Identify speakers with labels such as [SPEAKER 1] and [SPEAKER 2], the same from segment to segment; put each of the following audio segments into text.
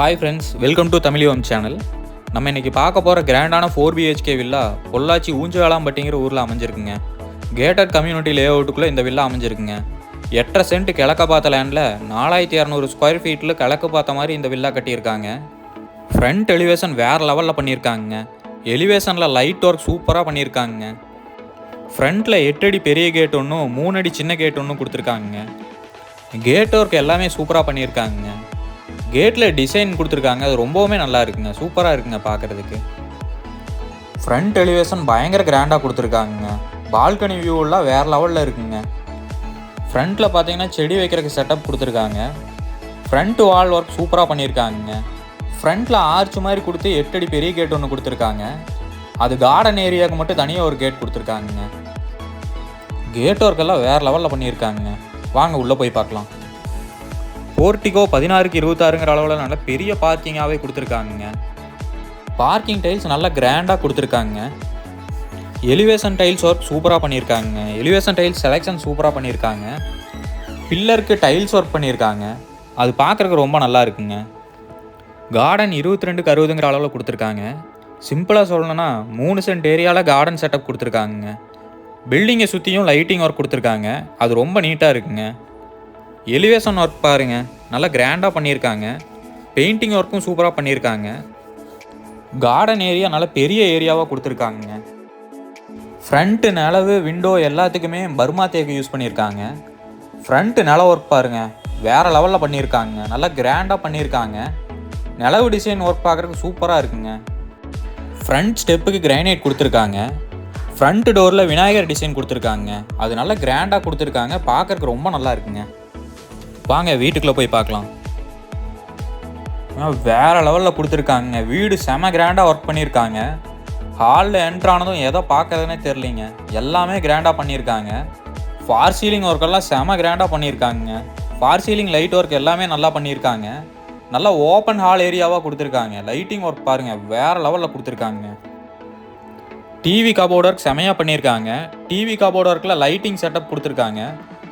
[SPEAKER 1] Hi friends, welcome to தமிழியோம் channel. நம்ம இன்றைக்கி பார்க்க போகிற கிராண்டான 4BHK வில்லா பொள்ளாச்சி ஊஞ்சவேளாம்பட்டிங்கிற ஊரில் அமைஞ்சிருக்குங்க. கேட்டட் கம்யூனிட்டி லே அவுட்டுக்குள்ளே இந்த வில்லா அமைஞ்சிருக்குங்க. 8.5 சென்ட் கிழக்க பார்த்த லேண்டில் 4200 ஸ்கொயர் ஃபீட்டில் கிழக்கு பார்த்த மாதிரி இந்த வில்லா கட்டியிருக்காங்க. ஃப்ரண்ட் எலிவேஷன் வேறு லெவலில் பண்ணியிருக்காங்க. எலிவேஷனில் லைட் ஒர்க் சூப்பராக பண்ணியிருக்காங்க. ஃப்ரண்ட்டில் 8 அடி பெரிய கேட் ஒன்றும் 3 அடி சின்ன கேட் ஒன்றும் கொடுத்துருக்காங்க. கேட் ஒர்க் எல்லாமே சூப்பராக பண்ணியிருக்காங்க. கேட்டில் டிசைன் கொடுத்துருக்காங்க, அது ரொம்பவுமே நல்லா இருக்குங்க, சூப்பராக இருக்குங்க பார்க்குறதுக்கு. ஃப்ரண்ட் எலிவேஷன் பயங்கர கிராண்டாக கொடுத்துருக்காங்க. பால்கனி வியூவெல்லாம் வேறு லெவலில் இருக்குங்க. ஃப்ரண்ட்டில் பார்த்தீங்கன்னா செடி வைக்கிறதுக்கு செட்டப் கொடுத்துருக்காங்க. ஃப்ரண்ட் வால் ஒர்க் சூப்பராக பண்ணியிருக்காங்க. ஃப்ரண்ட்டில் ஆர்ச் மாதிரி கொடுத்து 8 அடி பெரிய கேட் ஒன்று கொடுத்துருக்காங்க. அது கார்டன் ஏரியாவுக்கு மட்டும் தனியாக ஒரு கேட் கொடுத்துருக்காங்க. கேட் ஒர்க்கெல்லாம் வேறு லெவலில் பண்ணியிருக்காங்க. வாங்க உள்ளே போய் பார்க்கலாம். போர்ட்டிகோ 16க்கு 26ங்கிற அளவில் நல்ல பெரிய பார்க்கிங்காகவே கொடுத்துருக்காங்க. பார்க்கிங் டைல்ஸ் நல்லா கிராண்டாக கொடுத்துருக்காங்க. எலிவேஷன் டைல்ஸ் ஒர்க் சூப்பராக பண்ணியிருக்காங்க. எலிவேஷன் டைல்ஸ் செலெக்ஷன் சூப்பராக பண்ணியிருக்காங்க. பில்லருக்கு டைல்ஸ் ஒர்க் பண்ணியிருக்காங்க, அது பார்க்குறதுக்கு ரொம்ப நல்லா இருக்குங்க. கார்டன் 22க்கு 60ங்கிற அளவில் கொடுத்துருக்காங்க. சிம்பிளாக சொல்லணும்னா 3 சென்ட் ஏரியாவில் கார்டன் செட்டப் கொடுத்துருக்காங்க. பில்டிங்கை சுற்றியும் லைட்டிங் ஒர்க் கொடுத்துருக்காங்க, அது ரொம்ப நீட்டாக இருக்குங்க. எலிவேஷன் ஒர்க் பாருங்கள், நல்லா கிராண்டாக பண்ணியிருக்காங்க. பெயிண்டிங் ஒர்க்கும் சூப்பராக பண்ணியிருக்காங்க. கார்டன் ஏரியா நல்ல பெரிய ஏரியாவாக கொடுத்துருக்காங்க. ஃப்ரண்ட்டு நிலவு விண்டோ எல்லாத்துக்குமே பர்மா தேக்கு யூஸ் பண்ணியிருக்காங்க. ஃப்ரண்ட்டு நில ஒர்க் பாருங்கள், வேறு லெவலில் பண்ணியிருக்காங்க, நல்லா கிராண்டாக பண்ணியிருக்காங்க. நிலவு டிசைன் ஒர்க் பார்க்குறதுக்கு சூப்பராக இருக்குங்க. ஃப்ரண்ட் ஸ்டெப்புக்கு கிரானைட் கொடுத்துருக்காங்க. ஃப்ரண்ட் டோரில் விநாயகர் டிசைன் கொடுத்துருக்காங்க, அது நல்லா கிராண்டாக கொடுத்துருக்காங்க, பார்க்குறதுக்கு ரொம்ப நல்லா இருக்குங்க. வாங்க வீட்டுக்குள்ளே போய் பார்க்கலாம். வேறு லெவலில் கொடுத்துருக்காங்க. வீடு செம கிராண்டாக ஒர்க் பண்ணியிருக்காங்க. ஹாலில் என்ட்ரானதும் எதை பார்க்கறதுனே தெரிலிங்க, எல்லாமே கிராண்டாக பண்ணியிருக்காங்க. ஃபார் சீலிங் ஒர்க்கெல்லாம் செம கிராண்டாக பண்ணியிருக்காங்க. ஃபார் சீலிங் லைட் ஒர்க் எல்லாமே நல்லா பண்ணியிருக்காங்க. நல்லா ஓப்பன் ஹால் ஏரியாவாக கொடுத்துருக்காங்க. லைட்டிங் ஒர்க் பாருங்கள், வேறு லெவலில் கொடுத்துருக்காங்க. டிவி கபோர்ட் ஒர்க் செமையாக பண்ணியிருக்காங்க. டிவி கபோர்ட் ஒர்க்கில் லைட்டிங் செட்டப் கொடுத்துருக்காங்க,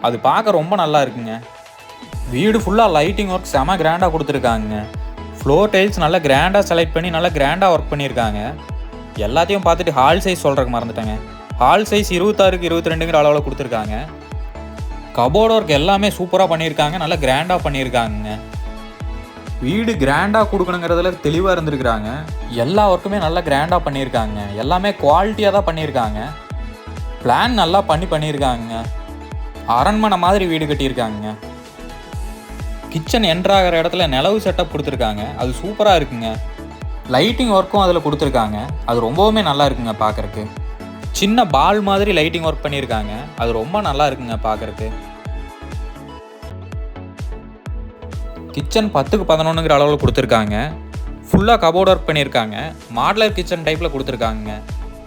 [SPEAKER 1] அது பார்க்க ரொம்ப நல்லா இருக்குங்க. வீடு ஃபுல்லாக லைட்டிங் ஒர்க் செம கிராண்டாக கொடுத்துருக்காங்க. ஃப்ளோர் டைல்ஸ் நல்லா கிராண்டாக செலக்ட் பண்ணி நல்லா கிராண்டாக ஒர்க் பண்ணியிருக்காங்க. எல்லாத்தையும் பார்த்துட்டு ஹால் சைஸ் சொல்கிறதுக்கு மறந்துட்டேங்க. ஹால் சைஸ் 26க்கு 22ங்கிற அளவில் கொடுத்துருக்காங்க. கபோர்ட் ஒர்க் எல்லாமே சூப்பராக பண்ணியிருக்காங்க, நல்லா கிராண்டாக பண்ணியிருக்காங்க. வீடு கிராண்டாக கொடுக்கணுங்கிறதுல தெளிவாக இருந்திருக்கிறாங்க. எல்லா ஒர்க்குமே நல்லா கிராண்டாக பண்ணியிருக்காங்க. எல்லாமே குவாலிட்டியாக தான் பண்ணியிருக்காங்க. பிளான் நல்லா பண்ணியிருக்காங்க. அரண்மனை மாதிரி வீடு கட்டியிருக்காங்க. கிச்சன் என்ட்ராகிற இடத்துல நிலவு செட்டப் கொடுத்துருக்காங்க, அது சூப்பராக இருக்குங்க. லைட்டிங் ஒர்க்கும் அதில் கொடுத்துருக்காங்க, அது ரொம்பவுமே நல்லா இருக்குங்க பார்க்குறக்கு. சின்ன பால் மாதிரி லைட்டிங் ஒர்க் பண்ணியிருக்காங்க, அது ரொம்ப நல்லா இருக்குங்க பார்க்குறக்கு. கிச்சன் 10க்கு 11ங்கிற அளவில் கொடுத்துருக்காங்க. ஃபுல்லாக கபோர்ட் ஒர்க் பண்ணியிருக்காங்க. மாடலர் கிச்சன் டைப்பில் கொடுத்துருக்காங்க.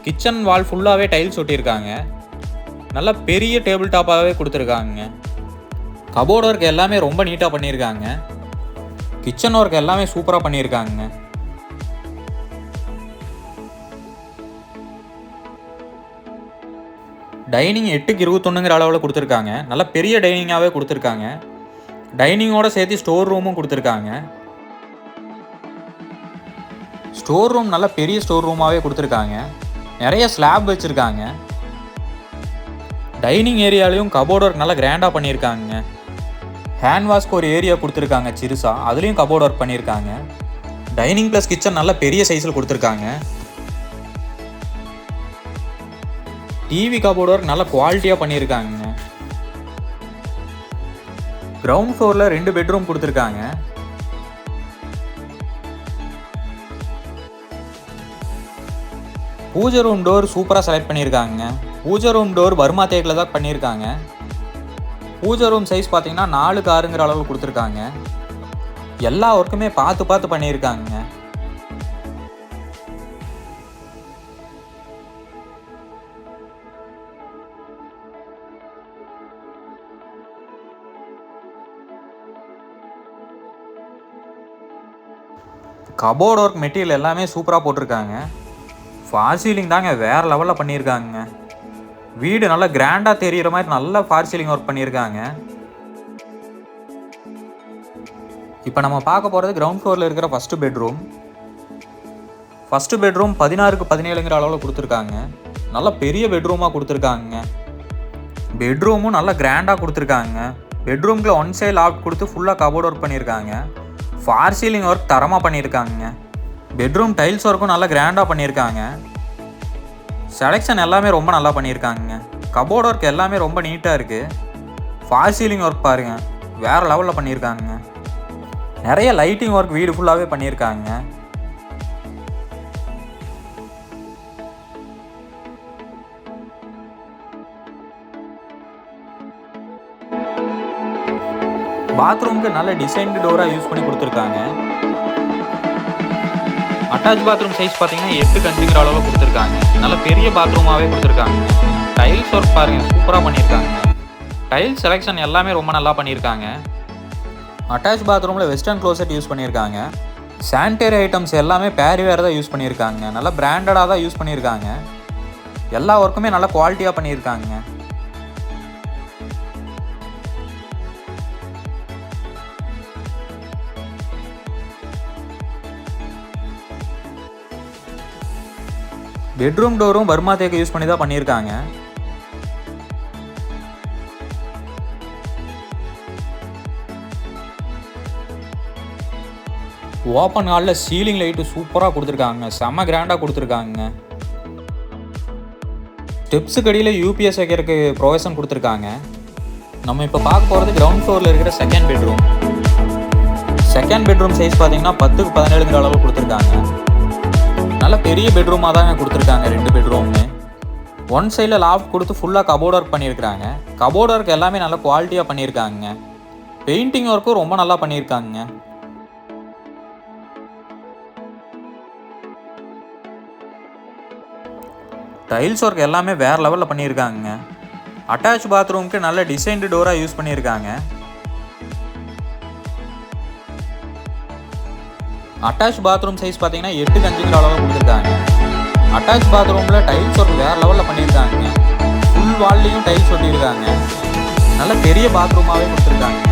[SPEAKER 1] கிச்சன் வால் ஃபுல்லாகவே டைல்ஸ் ஒட்டியிருக்காங்க. நல்லா பெரிய டேபிள் டாப்பாகவே கொடுத்துருக்காங்க. கபோர்ட் ஒர்க் எல்லாமே ரொம்ப நீட்டாக பண்ணியிருக்காங்க. கிச்சன் ஒர்க் எல்லாமே சூப்பராக பண்ணியிருக்காங்க. டைனிங் 8க்கு 21ங்கிற அளவில் கொடுத்துருக்காங்க. நல்லா பெரிய டைனிங்காகவே கொடுத்துருக்காங்க. டைனிங்கோடு சேர்த்து ஸ்டோர் ரூமும் கொடுத்துருக்காங்க. ஸ்டோர் ரூம் நல்லா பெரிய ஸ்டோர் ரூமாகவே கொடுத்துருக்காங்க. நிறைய ஸ்லாப் வச்சுருக்காங்க. டைனிங் ஏரியாலையும் கபோர்ட் ஒர்க் நல்லா கிராண்டாக பண்ணியிருக்காங்க. ஹேண்ட் வாஷ்க்கு ஒரு ஏரியா கொடுத்துருக்காங்க சிறுசா, அதுலேயும் கபோர்ட் ஒர்க் பண்ணியிருக்காங்க. டைனிங் ப்ளஸ் கிச்சன் நல்ல பெரிய சைஸில் கொடுத்துருக்காங்க. டிவி கபோர்ட் ஒர்க் நல்ல குவாலிட்டியாக பண்ணியிருக்காங்க. கிரவுண்ட் ஃப்ளோரில் 2 பெட்ரூம் கொடுத்துருக்காங்க. பூஜை ரூம் டோர் சூப்பராக செலக்ட் பண்ணியிருக்காங்க. பூஜை ரூம் டோர் பர்மா தேக்கில் தான் பண்ணியிருக்காங்க. பூஜை ரூம் சைஸ் பார்த்தீங்கன்னா 4க்கு 6ங்கிற அளவு கொடுத்துருக்காங்க. எல்லா ஒர்க்குமே பார்த்து பண்ணியிருக்காங்க. கபோர்ட் ஒர்க் மெட்டீரியல் எல்லாமே சூப்பராக போட்டிருக்காங்க. ஃபார் சீலிங் தாங்க வேறு லெவலில் பண்ணியிருக்காங்க. வீடு நல்லா கிராண்டாக தெரிகிற மாதிரி நல்லா ஃபார் சீலிங் ஒர்க் பண்ணியிருக்காங்க. இப்போ நம்ம பார்க்க போகிறது கிரவுண்ட் ஃப்ளோரில் இருக்கிற ஃபஸ்ட்டு பெட்ரூம். ஃபஸ்ட்டு பெட்ரூம் 16க்கு 17ங்கிற அளவில் கொடுத்துருக்காங்க. நல்லா பெரிய பெட்ரூமாக கொடுத்துருக்காங்க. பெட்ரூமும் நல்லா கிராண்டாக கொடுத்துருக்காங்க. பெட்ரூம்குள்ள ஒன் சைடு லாஃப்ட் கொடுத்து ஃபுல்லாக கபோர்ட் ஒர்க் பண்ணியிருக்காங்க. ஃபார் சீலிங் ஒர்க் தரமாக பண்ணியிருக்காங்க. பெட்ரூம் டைல்ஸ் ஒர்க்கும் நல்லா கிராண்டாக பண்ணியிருக்காங்க. செலெக்ஷன் எல்லாமே ரொம்ப நல்லா பண்ணியிருக்காங்க. கபோர்ட் ஒர்க் எல்லாமே ரொம்ப நீட்டாக இருக்குது. ஃபார் சீலிங் ஒர்க் பாருங்கள், வேறு லெவலில் பண்ணியிருக்காங்க. நிறைய லைட்டிங் ஒர்க் வீடு ஃபுல்லாகவே பண்ணியிருக்காங்க. பாத்ரூமுக்கு நல்ல டிசைன்டு டோராக யூஸ் பண்ணி கொடுத்துருக்காங்க. அட்டாச் பாத்ரூம் சைஸ் பார்த்தீங்கன்னா 8 அளவில் கொடுத்துருக்காங்க. நல்ல பெரிய பாத்ரூமாகவே கொடுத்துருக்காங்க. டைல்ஸ் ஒர்க் பாருங்கள், சூப்பராக பண்ணியிருக்காங்க. டைல்ஸ் செலெக்ஷன் எல்லாமே ரொம்ப நல்லா பண்ணியிருக்காங்க. அட்டாச் பாத்ரூமில் வெஸ்டர்ன் க்ளோசெட் யூஸ் பண்ணியிருக்காங்க. சானிடரி ஐட்டம்ஸ் எல்லாமே பேரிவேர் தான் யூஸ் பண்ணியிருக்காங்க. நல்லா பிராண்டடாக தான் யூஸ் பண்ணியிருக்காங்க. எல்லா ஒர்க்குமே நல்லா குவாலிட்டியாக பண்ணியிருக்காங்க. பெட்ரூம் டோரும் பர்மா தேக்கு யூஸ் பண்ணி தான் பண்ணியிருக்காங்க. ஓப்பன் ஹாலில் சீலிங் லைட்டு சூப்பராக கொடுத்துருக்காங்க. செம்ம கிராண்டாக கொடுத்துருக்காங்க. ஸ்டெப்ஸுக்கு அடியில் யூபிஎஸ் வைக்கிறதுக்கு ப்ரொவிஷன் கொடுத்துருக்காங்க. நம்ம இப்போ பார்க்க போகிறது கிரவுண்ட் ஃப்ளோரில் இருக்கிற second bedroom. Second bedroom size பார்த்தீங்கன்னா 10க்கு 17ங்கிற அளவு கொடுத்துருக்காங்க. நல்ல பெரிய பெட்ரூமாக தாங்க கொடுத்துருக்காங்க. 2 பெட்ரூம்னு ஒன் சைடில் லாஃப்ட் கொடுத்து ஃபுல்லாக கபோர்ட் ஒர்க் பண்ணியிருக்காங்க. கபோர்ட் ஒர்க் எல்லாமே நல்லா குவாலிட்டியாக பண்ணியிருக்காங்க. பெயிண்டிங் ஒர்க்கும் ரொம்ப நல்லா பண்ணியிருக்காங்க. டைல்ஸ் ஒர்க் எல்லாமே வேறு லெவலில் பண்ணியிருக்காங்க. அட்டாச் பாத்ரூமுக்கு நல்ல டிசைன்டு டோராக யூஸ் பண்ணியிருக்காங்க. அட்டாச் பாத்ரூம் சைஸ் பார்த்தீங்கன்னா 8 அளவு கொடுத்துருக்காங்க. அட்டாச் பாத்ரூமில் டைல்ஸ் ஒர்க் வேறு லெவலில் பண்ணியிருக்காங்க. ஃபுல் வால்லையும் டைல்ஸ் ஒட்டியிருக்காங்க. நல்ல பெரிய பாத்ரூமாகவே கொடுத்துருக்காங்க.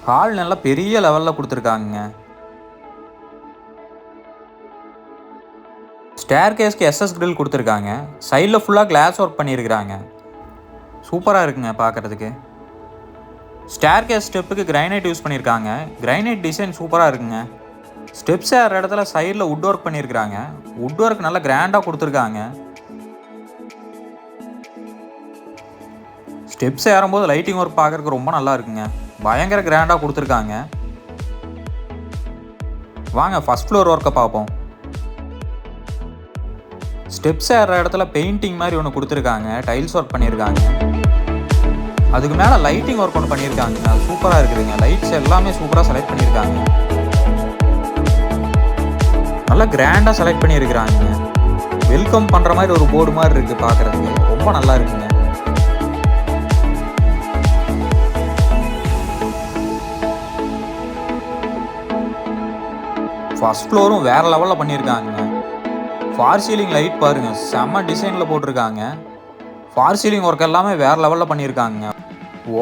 [SPEAKER 1] ஹால் நல்லா பெரிய லெவலில் கொடுத்துருக்காங்க. ஸ்டேர் கேஸ்க்கு எஸ்எஸ் கிரில் கொடுத்துருக்காங்க. சைடில் ஃபுல்லாக கிளாஸ் ஒர்க் பண்ணியிருக்கிறாங்க. சூப்பராக இருக்குங்க பார்க்குறதுக்கு. ஸ்டேர் கேஸ் ஸ்டெப்புக்கு கிரைனைட் யூஸ் பண்ணியிருக்காங்க. கிரைனைட் டிசைன் சூப்பராக இருக்குங்க. ஸ்டெப்ஸ் ஏற இடத்துல சைடில் வுட் ஒர்க் பண்ணியிருக்கிறாங்க. வுட் ஒர்க் நல்லா கிராண்டாக கொடுத்துருக்காங்க. ஸ்டெப்ஸ் ஏறும்போது லைட்டிங் ஒர்க் பார்க்குறதுக்கு ரொம்ப நல்லா இருக்குங்க. பயங்கர கிராண்டாக கொடுத்துருக்காங்க. வாங்க ஃபஸ்ட் ஃப்ளோர் ஒர்க்கை பார்ப்போம். ஸ்டெப்ஸ் ஏற இடத்துல பெயிண்டிங் மாதிரி ஒன்று கொடுத்துருக்காங்க. டைல்ஸ் ஒர்க் பண்ணியிருக்காங்க. அதுக்கு மேலே லைட்டிங் ஒர்க் ஒன்று பண்ணியிருக்காங்க. அது சூப்பராக இருக்குதுங்க. லைட்ஸ் எல்லாமே சூப்பராக செலக்ட் பண்ணியிருக்காங்க. நல்லா கிராண்டாக செலக்ட் பண்ணியிருக்கிறாங்க. வெல்கம் பண்ணுற மாதிரி ஒரு போர்டு மாதிரி இருக்குது. பார்க்குறதுக்கு ரொம்ப நல்லா இருக்குங்க. ஃபர்ஸ்ட் ஃப்ளோரும் வேறு லெவலில் பண்ணியிருக்காங்க. ஃபார் சீலிங் லைட் பாருங்கள், செம்ம டிசைனில் போட்டிருக்காங்க. ஃபார் சீலிங் ஒர்க் எல்லாமே வேறு லெவலில் பண்ணியிருக்காங்க.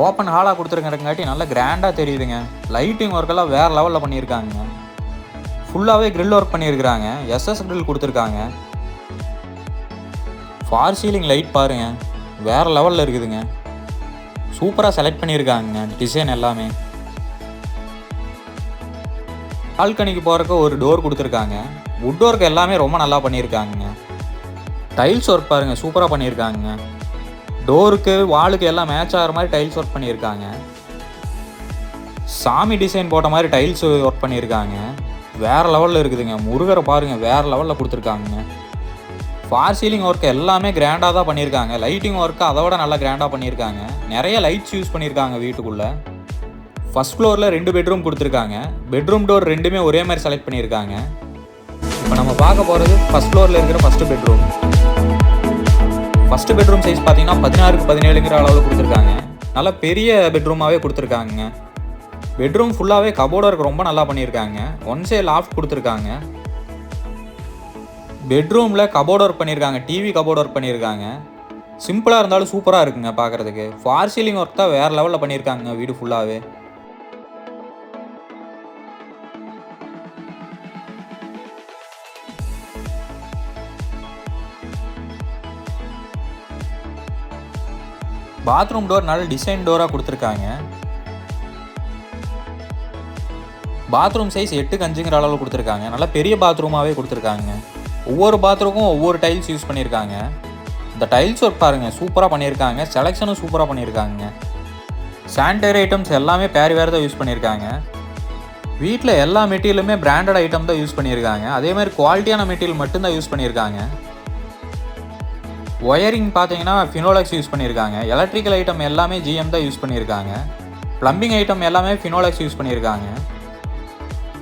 [SPEAKER 1] ஓப்பன் ஹாலாக கொடுத்துருக்கங்காட்டி நல்லா கிராண்டாக தெரியுதுங்க. லைட்டிங் ஒர்க்கெல்லாம் வேறு லெவலில் பண்ணியிருக்காங்க. ஃபுல்லாகவே கிரில் ஒர்க் பண்ணியிருக்கிறாங்க. எஸ்எஸ் கிரில் கொடுத்துருக்காங்க. ஃபார் சீலிங் லைட் பாருங்கள், வேறு லெவலில் இருக்குதுங்க. சூப்பராக செலக்ட் பண்ணியிருக்காங்க டிசைன் எல்லாமே. பால்கனிக்கு போகிறக்கு ஒரு டோர் கொடுத்துருக்காங்க. வுட் ஒர்க் எல்லாமே ரொம்ப நல்லா பண்ணியிருக்காங்க. டைல்ஸ் ஒர்க் பாருங்கள், சூப்பராக பண்ணியிருக்காங்க. டோருக்கு வாலுக்கு எல்லாம் மேட்ச் ஆகிற மாதிரி டைல்ஸ் ஒர்க் பண்ணியிருக்காங்க. சாமி டிசைன் போட்ட மாதிரி டைல்ஸ் ஒர்க் பண்ணியிருக்காங்க. வேறு லெவலில் இருக்குதுங்க. முருகரை பாருங்கள், வேறு லெவலில் கொடுத்துருக்காங்க. ஃபார் சீலிங் ஒர்க் எல்லாமே கிராண்டாக தான் பண்ணியிருக்காங்க. லைட்டிங் ஒர்க்கு அதை விட நல்லா கிராண்டாக பண்ணியிருக்காங்க. நிறைய லைட்ஸ் யூஸ் பண்ணியிருக்காங்க வீட்டுக்குள்ளே. ஃபர்ஸ்ட் ஃப்ளோரில் 2 பெட்ரூம் கொடுத்துருக்காங்க. பெட்ரூம் டோர் ரெண்டுமே ஒரே மாதிரி செலக்ட் பண்ணியிருக்காங்க. இப்போ நம்ம பார்க்க போகிறது ஃபர்ஸ்ட் ஃப்ளோரில் இருக்கிற first bedroom. First bedroom size பார்த்தீங்கன்னா 16க்கு 17ங்கிற அளவில் கொடுத்துருக்காங்க. நல்லா பெரிய பெட்ரூமாகவே கொடுத்துருக்காங்க. பெட்ரூம் ஃபுல்லாகவே கபோர்டு ஒர்க் ரொம்ப நல்லா பண்ணியிருக்காங்க. ஒன் சைடு லாஃப்ட் கொடுத்துருக்காங்க. பெட்ரூமில் கபோர்டு ஒர்க் பண்ணியிருக்காங்க. டிவி கபோர்டு ஒர்க் பண்ணியிருக்காங்க. சிம்பிளாக இருந்தாலும் சூப்பராக இருக்குங்க பார்க்குறதுக்கு. ஃபார் சீலிங் ஒர்க் தான் வேறு லெவலில் பண்ணியிருக்காங்க வீடு ஃபுல்லாகவே. பாத்ரூம் டோர் நல்ல டிசைன் டோராக கொடுத்துருக்காங்க. பாத்ரூம் சைஸ் 8க்கு 5ங்கிற அளவில் கொடுத்துருக்காங்க. நல்லா பெரிய பாத்ரூமாகவே கொடுத்துருக்காங்க. ஒவ்வொரு பாத்ரூமும் ஒவ்வொரு டைல்ஸ் யூஸ் பண்ணியிருக்காங்க. இந்த டைல்ஸ் ஒர்க் பாருங்கள் சூப்பராக பண்ணியிருக்காங்க. செலெக்ஷனும் சூப்பராக பண்ணியிருக்காங்க. சானிடரி ஐட்டம்ஸ் எல்லாமே வேறு தான் யூஸ் பண்ணியிருக்காங்க. வீட்டில் எல்லா மெட்டீரியலுமே பிராண்டட் ஐட்டம் தான் யூஸ் பண்ணியிருக்காங்க. அதேமாதிரி குவாலிட்டியான மெட்டீரியல் மட்டும்தான் யூஸ் பண்ணியிருக்காங்க. ஒயரிங் பார்த்தீங்கன்னா ஃபினோலெக்ஸ் யூஸ் பண்ணியிருக்காங்க. எலக்ட்ரிக்கல் ஐட்டம் எல்லாமே GM தான் யூஸ் பண்ணியிருக்காங்க. ப்ளம்பிங் ஐட்டம் எல்லாமே ஃபினோலெக்ஸ் யூஸ் பண்ணியிருக்காங்க.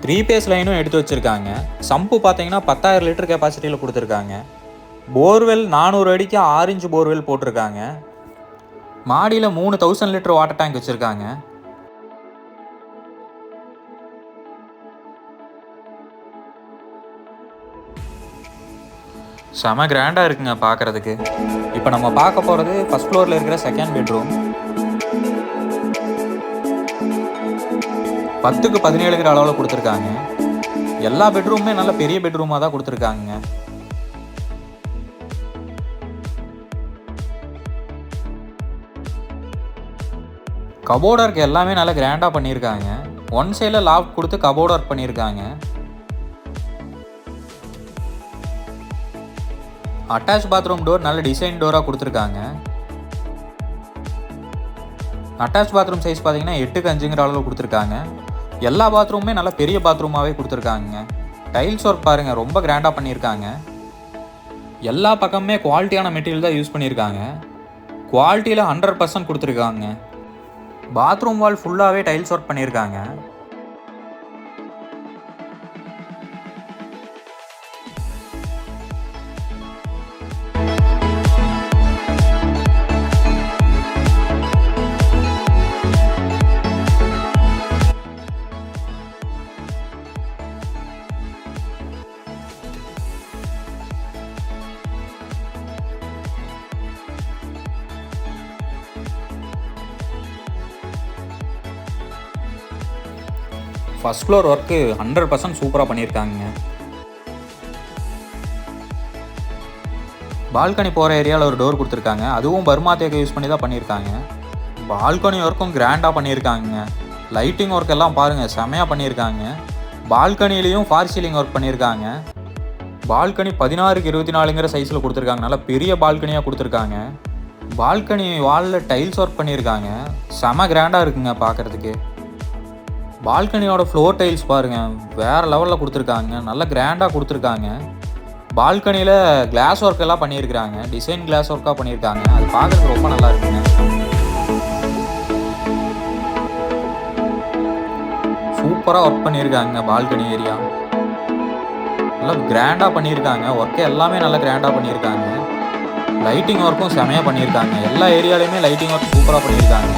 [SPEAKER 1] 3 பேஸ் லைனும் எடுத்து வச்சுருக்காங்க. சம்பு பார்த்தீங்கன்னா 10,000 லிட்டர் கெப்பாசிட்டியில் கொடுத்துருக்காங்க. போர்வெல் 400 அடிக்கு 6 இன்ச் போர்வெல் போட்டிருக்காங்க. மாடியில் 3000 லிட்டர் வாட்டர் டேங்க் வச்சுருக்காங்க. செம கிராண்டாக இருக்குங்க பார்க்குறதுக்கு. இப்போ நம்ம பார்க்க போகிறது ஃபர்ஸ்ட் ஃப்ளோரில் இருக்கிற செகண்ட் பெட்ரூம். 10க்கு 17ங்கிற அளவில் கொடுத்துருக்காங்க. எல்லா பெட்ரூமுமே நல்ல பெரிய பெட்ரூமாக தான் கொடுத்துருக்காங்க. கபோர்டு ஒர்க் எல்லாமே நல்லா கிராண்டாக பண்ணியிருக்காங்க. ஒன் சைடில் லாஃப்ட் கொடுத்து கபோர்டு ஒர்க் பண்ணியிருக்காங்க. அட்டாச் பாத்ரூம் டோர் நல்ல டிசைன் டோராக கொடுத்துருக்காங்க. அட்டாச் பாத்ரூம் சைஸ் பார்த்தீங்கன்னா 8க்கு 5ங்கிற அளவில் கொடுத்துருக்காங்க. எல்லா பாத்ரூமுமே நல்ல பெரிய பாத்ரூமாகவே கொடுத்துருக்காங்க. டைல்ஸ் ஒர்க் பாருங்கள் ரொம்ப கிராண்டாக பண்ணியிருக்காங்க. எல்லா பக்கமுமே குவாலிட்டியான மெட்டீரியல் தான் யூஸ் பண்ணியிருக்காங்க. குவாலிட்டியில் 100% கொடுத்துருக்காங்க. பாத்ரூம் வால் ஃபுல்லாகவே டைல்ஸ் ஒர்க் பண்ணியிருக்காங்க. ஃபர்ஸ்ட் ஃப்ளோர் ஒர்க்கு 100% சூப்பராக பண்ணியிருக்காங்க. பால்கனி போகிற ஏரியாவில் ஒரு டோர் கொடுத்துருக்காங்க. அதுவும் பர்மா தேக்கு யூஸ் பண்ணி தான் பண்ணியிருக்காங்க. பால்கனி ஒர்க்கும் கிராண்டாக பண்ணியிருக்காங்க. லைட்டிங் ஒர்க் எல்லாம் பாருங்கள் செமையாக பண்ணியிருக்காங்க. பால்கனிலையும் ஃபார் சீலிங் ஒர்க் பண்ணியிருக்காங்க. பால்கனி 16க்கு 24ங்கிற சைஸில் கொடுத்துருக்காங்க. நல்லா பெரிய பால்கனியாக கொடுத்துருக்காங்க. பால்கனி வாலில் டைல்ஸ் ஒர்க் பண்ணியிருக்காங்க. செம கிராண்டாக இருக்குங்க பார்க்குறதுக்கு. பால்கனியோட ஃப்ளோர் டைல்ஸ் பாருங்கள் வேறு லெவலில் கொடுத்துருக்காங்க. நல்லா கிராண்டாக கொடுத்துருக்காங்க. பால்கனியில் கிளாஸ் ஒர்க் எல்லாம் பண்ணியிருக்காங்க. டிசைன் கிளாஸ் ஒர்க்காக பண்ணியிருக்காங்க. அது பார்க்குறதுக்கு ரொம்ப நல்லா இருக்குங்க. சூப்பராக ஒர்க் பண்ணியிருக்காங்க. பால்கனி ஏரியா நல்லா கிராண்டாக பண்ணியிருக்காங்க. ஒர்க்கே எல்லாமே நல்லா கிராண்டாக பண்ணியிருக்காங்க. லைட்டிங் ஒர்க்கும் செமையாக பண்ணியிருக்காங்க. எல்லா ஏரியாலையுமே லைட்டிங் ஒர்க் சூப்பராக பண்ணியிருக்காங்க.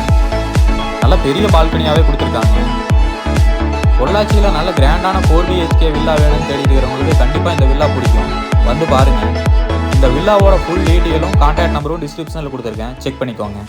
[SPEAKER 1] நல்லா பெரிய பால்கனியாகவே கொடுத்துருக்காங்க. பொள்ளாச்சியில் நல்ல கிராண்டான 4BHK வில்லா வேணும்னு தேடி இருக்கிறவங்களுக்கு கண்டிப்பாக இந்த வில்லா பிடிக்கும். வந்து பாருங்கள். இந்த வில்லாவோட ஃபுல் டீட்டெயிலும் கான்டாக்ட் நம்பரும் டிஸ்கிரிப்ஷனில் கொடுத்துருக்கேன். செக் பண்ணிக்கோங்க.